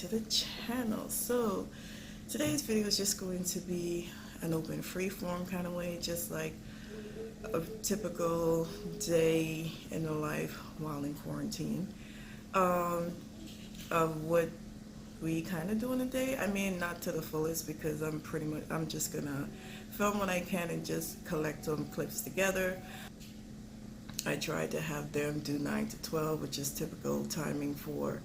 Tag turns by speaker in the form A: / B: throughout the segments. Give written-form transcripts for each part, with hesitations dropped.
A: to the channel. So today's video is just going to be an open free form kind of way, just like a typical day in the life while in quarantine, of what we kind of do in a day. I mean, not to the fullest, because I'm just gonna film what I can and just collect some clips together. I tried to have them do 9 to 12, which is typical timing for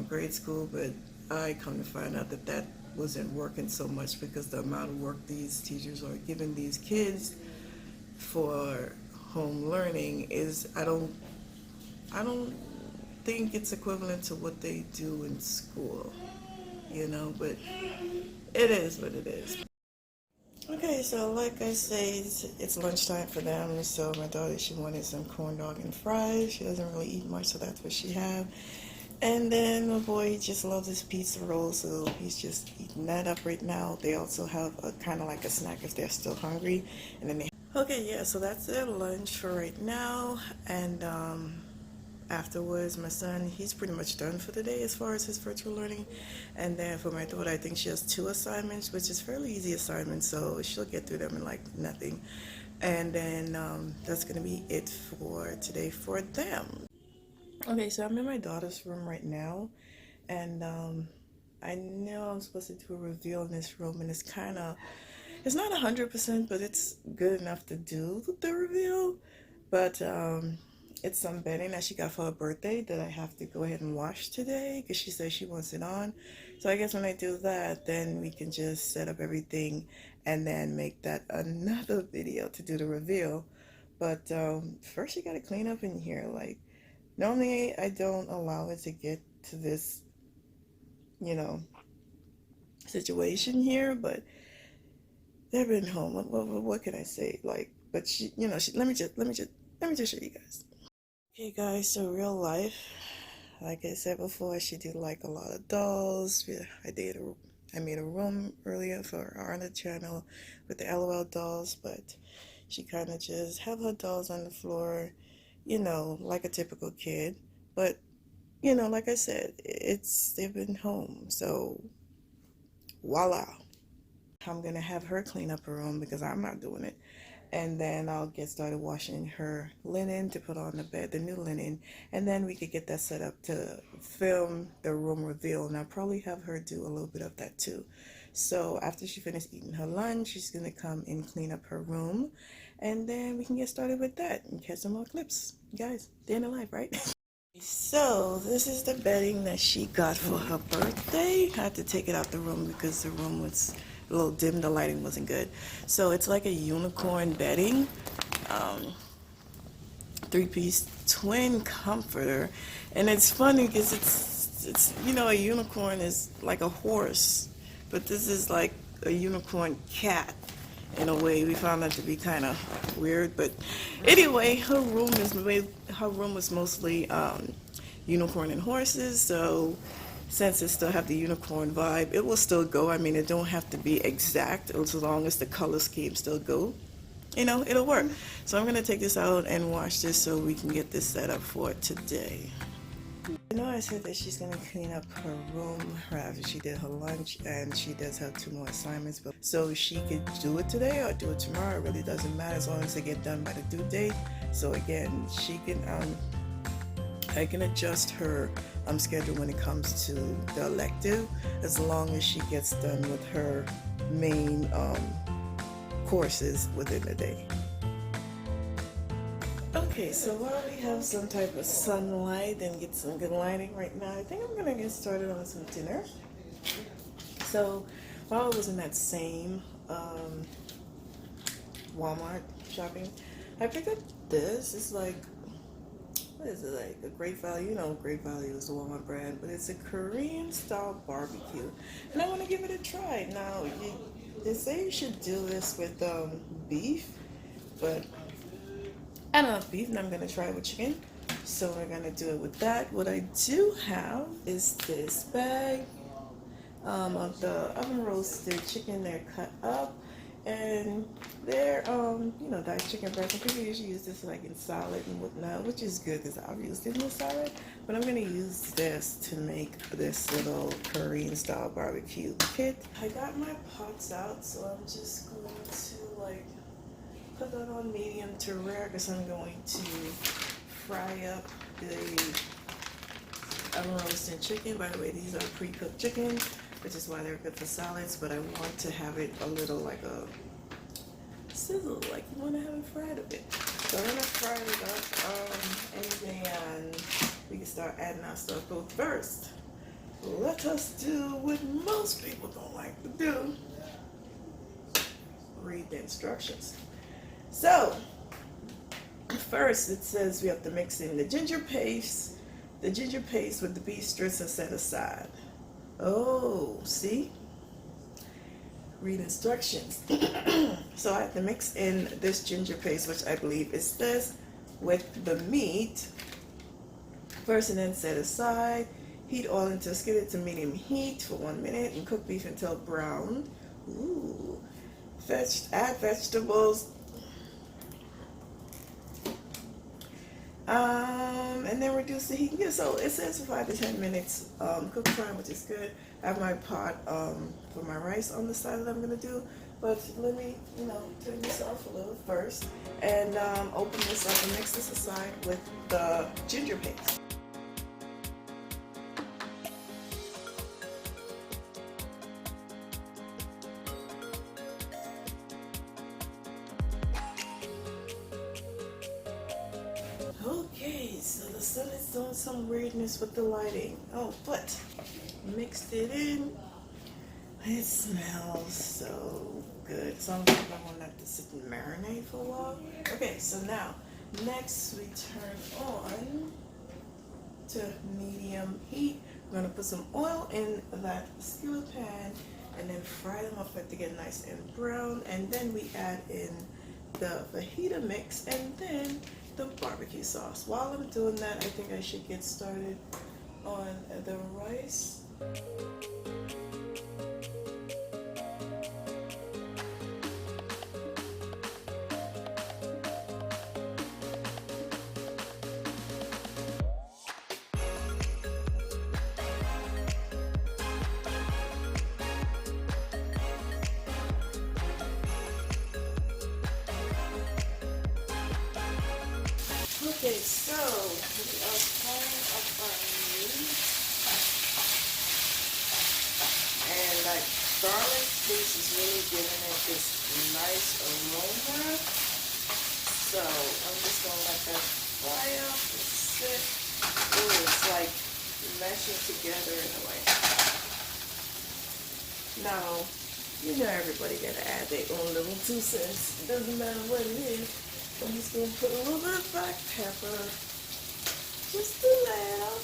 A: grade school, but I come to find out that that wasn't working so much, because the amount of work these teachers are giving these kids for home learning is, I don't think it's equivalent to what they do in school, but it is what it is. Okay, so like I say, it's lunchtime for them. So my daughter, she wanted some corn dog and fries. She doesn't really eat much, so that's what she have. And then my boy, he just loves his pizza roll, so he's just eating that up right now. They also have a kind of like a snack if they're still hungry. And then okay, yeah, so that's their lunch for right now. And afterwards, my son, he's pretty much done for the day as far as his virtual learning. And then for my daughter, I think she has 2 assignments, which is fairly easy assignments, so she'll get through them in like nothing. And then that's going to be it for today for them. Okay, so I'm in my daughter's room right now, and I know I'm supposed to do a reveal in this room, and it's not 100%, but it's good enough to do the reveal. But it's some bedding that she got for her birthday that I have to go ahead and wash today, because she says she wants it on. So I guess when I do that, then we can just set up everything and then make that another video to do the reveal. But first you got to clean up in here. Like, normally I don't allow it to get to this, situation here, but they've been home. What can I say? Like, but let me just show you guys. Okay, guys, so real life, like I said before, she did like a lot of dolls. Yeah, I made a room earlier for our other channel with the LOL dolls, but she kind of just have her dolls on the floor, like a typical kid. But like I said, they've been home, so voila. I'm gonna have her clean up her room because I'm not doing it. And then I'll get started washing her linen to put on the bed, the new linen, and then we could get that set up to film the room reveal. And I'll probably have her do a little bit of that too. So after she finishes eating her lunch, she's gonna come and clean up her room, and then we can get started with that and catch some more clips. Guys, day in the life, right? So this is the bedding that she got for her birthday. I had to take it out the room because the room was a little dim, the lighting wasn't good. So it's like a unicorn bedding, 3-piece twin comforter. And it's funny because it's a unicorn is like a horse, but this is like a unicorn cat. In a way, we found that to be kind of weird, but anyway, her room was mostly unicorn and horses. So since it still have the unicorn vibe, it will still go. I mean, it don't have to be exact, as long as the color scheme still go. It'll work. So I'm gonna take this out and wash this so we can get this set up for today. I said that she's gonna clean up her room after she did her lunch, and she does have 2 more assignments, but so she could do it today or do it tomorrow. It really doesn't matter as long as they get done by the due date. So again, she can I can adjust her schedule when it comes to the elective, as long as she gets done with her main courses within the day. Okay, so while we have some type of sunlight and get some good lighting right now, I think I'm gonna get started on some dinner. So while I was in that same Walmart shopping, I picked up this. It's like, what is it, like a Great Value? Great Value is the Walmart brand, but it's a Korean style barbecue, and I want to give it a try. Now, they say you should do this with beef, but I don't have beef, and I'm gonna try it with chicken. So we're gonna do it with that. What I do have is this bag of the oven roasted chicken. They're cut up, And they're diced chicken breast. And people usually use this like in salad and whatnot, which is good because I've used it in the salad. But I'm gonna use this to make this little Korean style barbecue kit. I got my pots out, so I'm just going to like put that on medium to rare because I'm going to fry up the roasting chicken. By the way, these are pre-cooked chicken, which is why they're good for salads, but I want to have it a little like a sizzle, like you want to have it fried a bit. So I'm gonna fry it up, and then we can start adding our stuff. But first, let us do what most people don't like to do: read the instructions. So first, it says we have to mix in the ginger paste with the beef strips and set aside. Oh, see? Read instructions. So I have to mix in this ginger paste, which I believe is this, with the meat first, and then set aside. Heat oil into a skillet to medium heat for 1 minute and cook beef until brown. Ooh. Add vegetables. And then reduce the heat. Yeah, so it says for 5 to 10 minutes cook time, which is good. I have my pot for my rice on the side that I'm gonna do. But let me, turn this off a little first and open this up and mix this aside with the ginger paste. Okay, so the sun is doing some weirdness with the lighting. Oh, but mixed it in. It smells so good. So I'm gonna want that to sit and marinate for a while. Okay, so now next we turn on to medium heat. We're gonna put some oil in that skillet pan and then fry them up to get nice and brown. And then we add in the fajita mix and then the barbecue sauce. While I'm doing that, I think I should get started on the rice. Okay, so we are frying up our meat, and like garlic paste is really giving it this nice aroma. So I'm just gonna let that fry up and sit. Oh, it's like meshing together in a way. Now, everybody gotta add their own little 2 cents. It doesn't matter what it is. I'm just going to put a little bit of black pepper, just a little,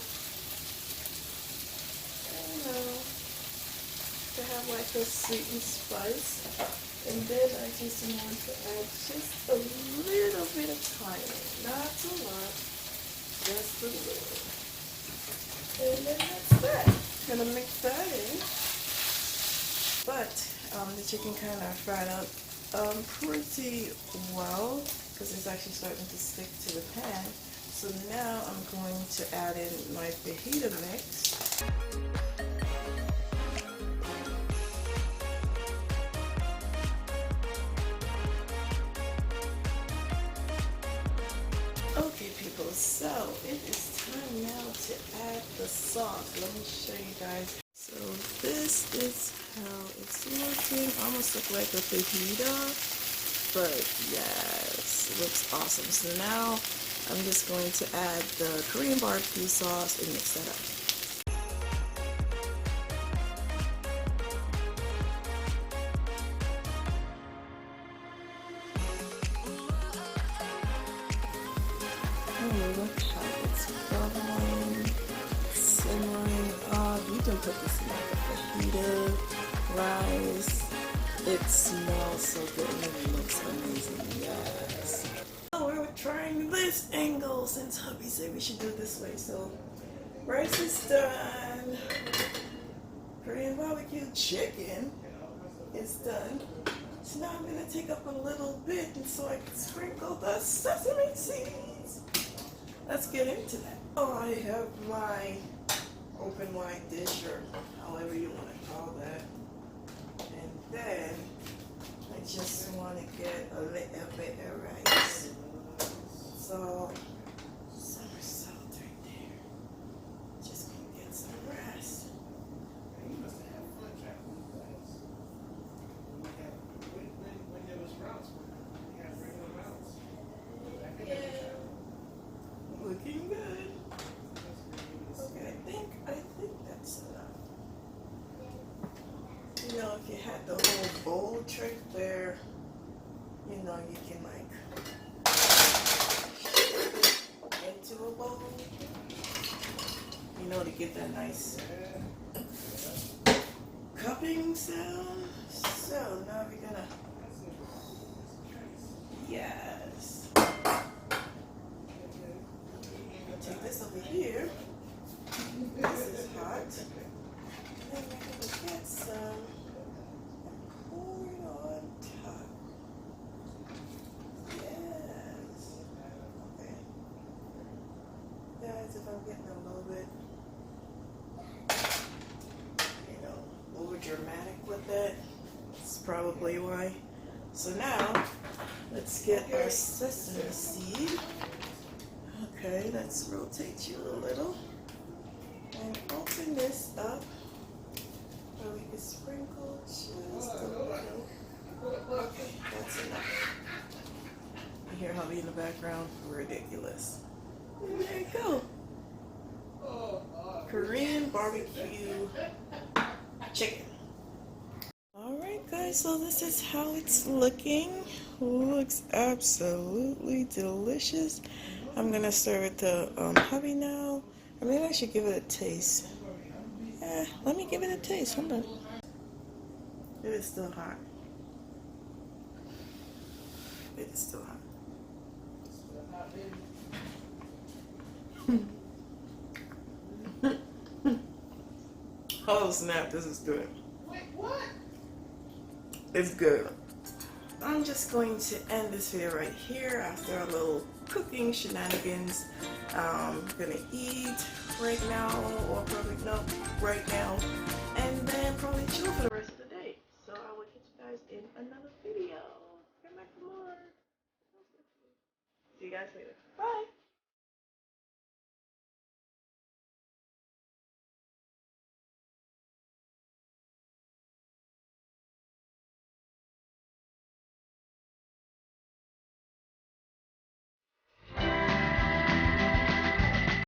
A: to have like a sweet and spice. And then I just want to add just a little bit of thyme, not a lot, just a little. And then that's that. Gonna mix that in. But the chicken kind of fried up pretty well, because it's actually starting to stick to the pan. So now I'm going to add in my fajita mix. Okay people, so it is time now to add the sauce. Let me show you guys. So this is how it's looking. Almost look like a fajita. But yes, it looks awesome. So now I'm just going to add the Korean barbecue sauce and mix that up. Oh, look how it's bubbling, simmering up. You can put this in like a fajita, rice. It smells so good and it looks amazing, yes. So we're trying this angle since hubby said we should do it this way. So rice is done. Korean barbecue chicken is done. So now I'm going to take up a little bit and so I can sprinkle the sesame seeds. Let's get into that. Oh, I have my open wide dish, or however you want to call that. And then I just want to get a little bit of rice. So summer salt right there. Just gonna get some rest.
B: You must have had fun traveling with guys. When there was routes, we had regular routes.
A: Yeah. Looking good. Okay, I think that's enough. You know, if you had the whole bowl trick where, you know, you can like into a bowl, you know, to get that nice cupping sound. So now we're gonna, yes. Take this over here. This is hot. And we're gonna get some and pour it on top. Yes. Okay. Guys, if I'm getting a little bit, you know, over dramatic with that, that's probably why. So now, let's get our sesame seed. Okay, let's rotate you a little and open this up so we can sprinkle just a little. Okay, that's enough. You hear hubby in the background? Ridiculous. And there you go. Korean barbecue chicken. Alright guys, so this is how it's looking. Looks absolutely delicious. I'm gonna serve it to hubby now. Or maybe I should give it a taste. Let me give it a taste. Hold on. It is still hot. It is still hot. Oh snap, this is good.
B: Wait, what?
A: It's good. I'm just going to end this video right here after a little cooking shenanigans. I'm gonna eat right now, or probably no, right now, and then probably chill for the rest of the day. So I will catch you guys in another video. Come back for more. See you guys later.